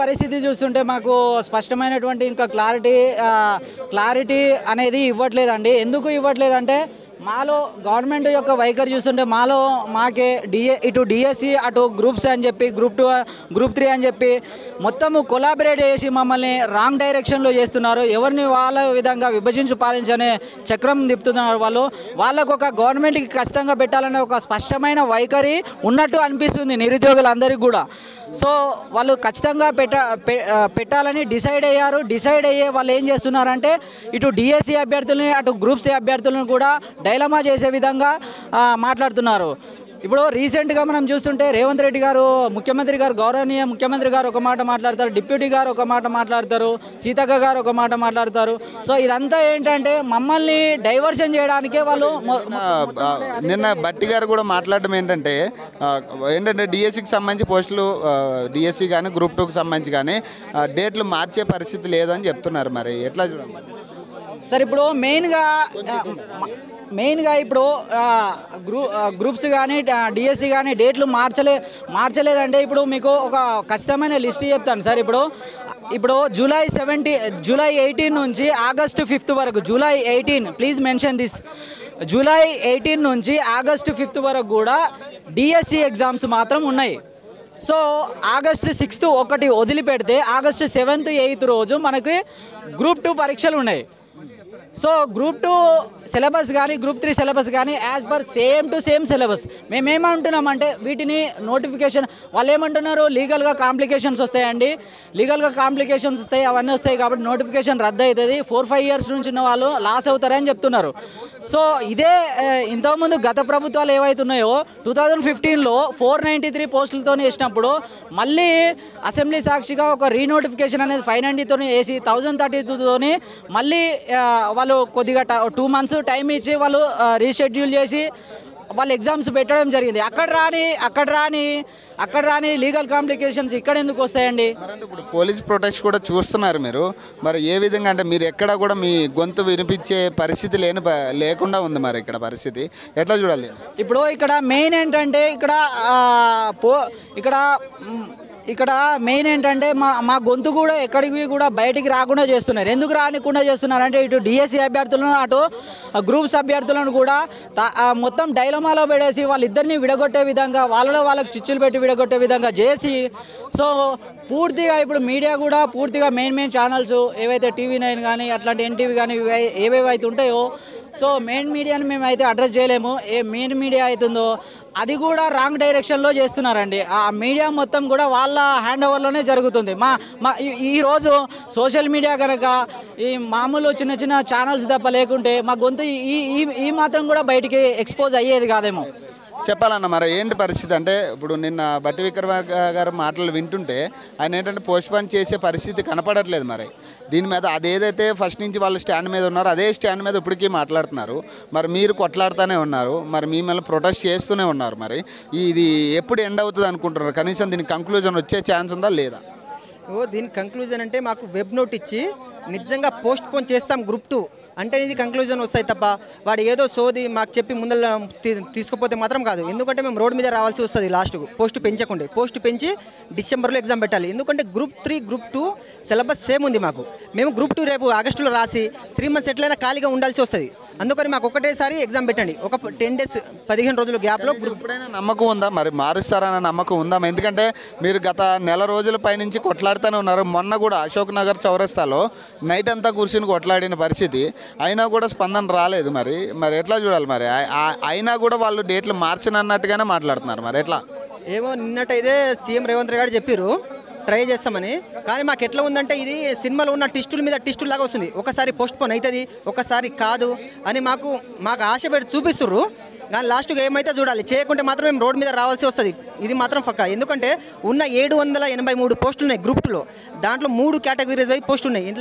పరిస్థితి చూస్తుంటే మాకు స్పష్టమైనటువంటి ఇంకా క్లారిటీ అనేది ఇవ్వట్లేదండి. ఎందుకు ఇవ్వట్లేదంటే మాలో గవర్నమెంట్ యొక్క వైఖరి చూస్తుంటే మాకే ఇటు డిఎస్సి అటు గ్రూప్స్ అని చెప్పి గ్రూప్ 2 గ్రూప్ 3 అని చెప్పి మొత్తము కొలాబరేట్ చేసి మమ్మల్ని రాంగ్ డైరెక్షన్లో చేస్తున్నారు. ఎవరిని వాళ్ళ విధంగా విభజించి పాలించనే చక్రం తిప్పుతున్నారు. వాళ్ళకు ఒక గవర్నమెంట్కి ఖచ్చితంగా పెట్టాలనే ఒక స్పష్టమైన వైఖరి ఉన్నట్టు అనిపిస్తుంది నిరుద్యోగులందరికీ కూడా. సో వాళ్ళు ఖచ్చితంగా పెట్టాలని డిసైడ్ అయ్యే వాళ్ళు ఏం చేస్తున్నారంటే ఇటు డిఎస్సి అభ్యర్థులని అటు గ్రూప్ సి అభ్యర్థులను కూడా డైలమా చేసే విధంగా మాట్లాడుతున్నారు. ఇప్పుడు రీసెంట్గా మనం చూస్తుంటే రేవంత్ రెడ్డి గారు ముఖ్యమంత్రి గారు గౌరవనీయ ముఖ్యమంత్రి గారు ఒక మాట మాట్లాడతారు, డిప్యూటీ గారు ఒక మాట మాట్లాడతారు, సీతక్క గారు ఒక మాట మాట్లాడతారు. సో ఇదంతా ఏంటంటే మమ్మల్ని డైవర్షన్ చేయడానికే వాళ్ళు. నిన్న బట్టి గారు కూడా మాట్లాడడం ఏంటంటే డిఎస్సికి సంబంధించి పోస్టులు డిఎస్సి కానీ గ్రూప్ 2కి సంబంధించి కానీ డేట్లు మార్చే పరిస్థితి లేదని చెప్తున్నారు. మరి ఎట్లా చూడాలి సార్? ఇప్పుడు మెయిన్గా ఇప్పుడు గ్రూప్స్ కానీ డిఎస్సి కానీ డేట్లు మార్చలేదంటే ఇప్పుడు మీకు ఒక ఖచ్చితమైన లిస్ట్ చెప్తాను సార్. ఇప్పుడు జూలై 18 నుంచి ఆగస్టు 5 వరకు, July 18 please mention this, July 18 నుంచి ఆగస్టు 5 వరకు కూడా డిఎస్సి ఎగ్జామ్స్ మాత్రం ఉన్నాయి. సో ఆగస్టు 6 ఒకటి వదిలిపెడితే ఆగస్టు 7th 8th రోజు మనకి గ్రూప్ 2 పరీక్షలు ఉన్నాయి. సో గ్రూప్ 2 సిలబస్ కానీ గ్రూప్ 3 సిలబస్ కానీ యాజ్ పర్ సేమ్ సిలబస్. మేమేమంటున్నామంటే వీటిని నోటిఫికేషన్ వాళ్ళు ఏమంటున్నారు, లీగల్గా కాంప్లికేషన్స్ వస్తాయండి, అవన్నీ వస్తాయి కాబట్టి నోటిఫికేషన్ రద్దు అవుతుంది, 4-5 years నుంచి ఉన్న వాళ్ళు లాస్ అవుతారని చెప్తున్నారు. సో ఇదే ఇంతకుముందు గత ప్రభుత్వాలు ఏవైతున్నాయో 2015లో 493 పోస్టులతో వేసినప్పుడు మళ్ళీ అసెంబ్లీ సాక్షిగా ఒక రీనోటిఫికేషన్ అనేది 590తో వేసి 1032తోని మళ్ళీ వాళ్ళు కొద్దిగా 2 months టైం ఇచ్చి వాళ్ళు రీషెడ్యూల్ చేసి వాళ్ళు ఎగ్జామ్స్ పెట్టడం జరిగింది. అక్కడ రాని లీగల్ కాంప్లికేషన్స్ ఇక్కడ ఎందుకు వస్తాయండి? ఇప్పుడు పోలీస్ ప్రొటెక్షన్ కూడా చూస్తున్నారు మీరు. మరి ఏ విధంగా అంటే మీరు ఎక్కడ కూడా మీ గొంతు వినిపించే పరిస్థితి లేకుండా ఉంది. మరి ఇక్కడ పరిస్థితి ఎట్లా చూడాలి? ఇప్పుడు ఇక్కడ మెయిన్ ఏంటంటే ఇక్కడ మెయిన్ ఏంటంటే మా గొంతు కూడా ఎక్కడికి కూడా బయటికి రాకుండా చేస్తున్నారు. ఎందుకు రానికుండా చేస్తున్నారంటే ఇటు డిఎస్సి అభ్యర్థులను అటు గ్రూప్స్ అభ్యర్థులను కూడా మొత్తం డైలమాలో పెడేసి వాళ్ళిద్దరిని విడగొట్టే విధంగా వాళ్ళకి చిచ్చులు పెట్టి విడగొట్టే విధంగా చేసి, సో పూర్తిగా ఇప్పుడు మీడియా కూడా పూర్తిగా మెయిన్ ఛానల్స్ ఏవైతే TV9 కానీ అట్లాంటి NTV కానీ ఏవేవైతే ఉంటాయో, సో మెయిన్ మీడియాని మేమైతే అడ్రస్ చేయలేము. ఏ మెయిన్ మీడియా అవుతుందో అది కూడా రాంగ్ డైరెక్షన్లో చేస్తున్నారండి. ఆ మీడియా మొత్తం కూడా వాళ్ళ హ్యాండ్ ఓవర్లోనే జరుగుతుంది. ఈరోజు సోషల్ మీడియా కనుక ఈ మామూలు చిన్న ఛానల్స్ తప్ప లేకుంటే మా గొంతు ఈ మాత్రం కూడా బయటికి ఎక్స్పోజ్ అయ్యేది కాదేమో. చెప్పాలన్న మరి ఏంటి పరిస్థితి అంటే ఇప్పుడు నిన్న బట్టి విక్రమార్క గారు మాటలు వింటుంటే ఆయన ఏంటంటే పోస్ట్పోన్ చేసే పరిస్థితి కనపడట్లేదు. మరి దీని మీద అదేదైతే ఫస్ట్ నుంచి వాళ్ళు స్టాండ్ మీద ఉన్నారో అదే స్టాండ్ మీద ఇప్పటికీ మాట్లాడుతున్నారు. మరి మీరు కొట్లాడుతూనే ఉన్నారు, మరి మిమ్మల్ని ప్రొటెస్ట్ చేస్తూనే ఉన్నారు. మరి ఇది ఎప్పుడు ఎండ్ అవుతుంది అనుకుంటున్నారు? కనీసం దీనికి కంక్లూజన్ వచ్చే ఛాన్స్ ఉందా లేదా? దీనికి కంక్లూజన్ అంటే మాకు వెబ్ నోట్ ఇచ్చి నిజంగా పోస్ట్పోన్ చేస్తాం గ్రూప్ 2 అంటే ఇది కంక్లూజన్ వస్తాయి తప్ప వాడు ఏదో సోది మాకు చెప్పి ముందర తీసుకుపోతే మాత్రం కాదు. ఎందుకంటే మేము రోడ్ మీద రావాల్సి వస్తుంది లాస్ట్కు పోస్ట్ పెంచి డిసెంబర్లో ఎగ్జామ్ పెట్టాలి. ఎందుకంటే గ్రూప్ 3 గ్రూప్ 2 సిలబస్ సేమ్ ఉంది మాకు. మేము గ్రూప్ 2 రేపు ఆగస్టులో రాసి 3 months ఎట్లయినా ఖాళీగా ఉండాల్సి వస్తుంది. అందుకని మాకు ఒకటేసారి ఎగ్జామ్ పెట్టండి. ఒక 10 days 15 రోజుల గ్యాప్లో ఎప్పుడైనా నమ్మకం ఉందా? మరి మారుస్తారన్న నమ్మకం ఉందా? ఎందుకంటే మీరు గత నెల రోజుల పైనుంచి కొట్లాడుతూనే ఉన్నారు. మొన్న కూడా అశోక్ నగర్ చౌరస్తాలో నైట్ అంతా కూర్చుని కొట్లాడిన పరిస్థితి, అయినా కూడా స్పందన రాలేదు. మరి ఎట్లా చూడాలి? మరి అయినా కూడా వాళ్ళు డేట్లు మార్చనన్నట్టుగానే మాట్లాడుతున్నారు. మరి ఎట్లా? ఏమో నిన్నట్టయితే సీఎం రేవంత్ రెడ్డి గారు చెప్పారు ట్రై చేస్తామని. కానీ మాకు ఎట్లా ఉందంటే ఇది సినిమాలో ఉన్న టిస్టుల మీద టిస్టులు లాగా వస్తుంది. ఒకసారి పోస్ట్పోన్ అవుతుంది, ఒకసారి కాదు అని మాకు ఆశ పెట్టి చూపిస్తుర్రు. కానీ లాస్ట్గా ఏమైతే చూడాలి. చేయకుంటే మాత్రం మేము రోడ్ మీద రావాల్సి వస్తుంది. ఇది మాత్రం పక్కా. ఎందుకంటే ఉన్న 783 పోస్టులు ఉన్నాయి గ్రూప్ 2లో. దాంట్లో 3 కేటగిరీస్ అయి పోస్టులు ఉన్నాయి.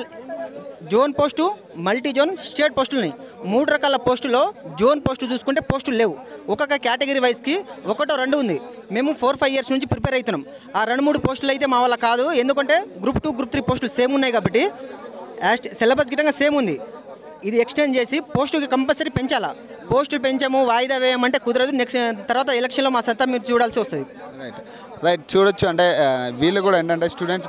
Zone post, multi zone, state పోస్టులు ఉన్నాయి. 3 రకాల పోస్టులో జోన్ పోస్టు చూసుకుంటే పోస్టులు లేవు. ఒక్కొక్క కేటగిరీ వైజ్కి 1-2 ఉంది. మేము 4-5 years నుంచి ప్రిపేర్ అవుతున్నాం. ఆ 2-3 పోస్టులు అయితే మా వల్ల కాదు. ఎందుకంటే గ్రూప్ 2 గ్రూప్ 3 పోస్టులు సేమ్ ఉన్నాయి కాబట్టి సిలబస్ గిట్టంగా సేమ్ ఉంది. ఇది ఎక్స్టెండ్ చేసి పోస్టుకి కంపల్సరీ పెంచాలా. పోస్టులు పెంచాము వాయిదా వేయమంటే కుదరదు. నెక్స్ట్ తర్వాత ఎలక్షన్లో మా సత్తా మీరు చూడాల్సి వస్తుంది. రైట్ చూడొచ్చు. అంటే వీళ్ళు కూడా ఏంటంటే స్టూడెంట్స్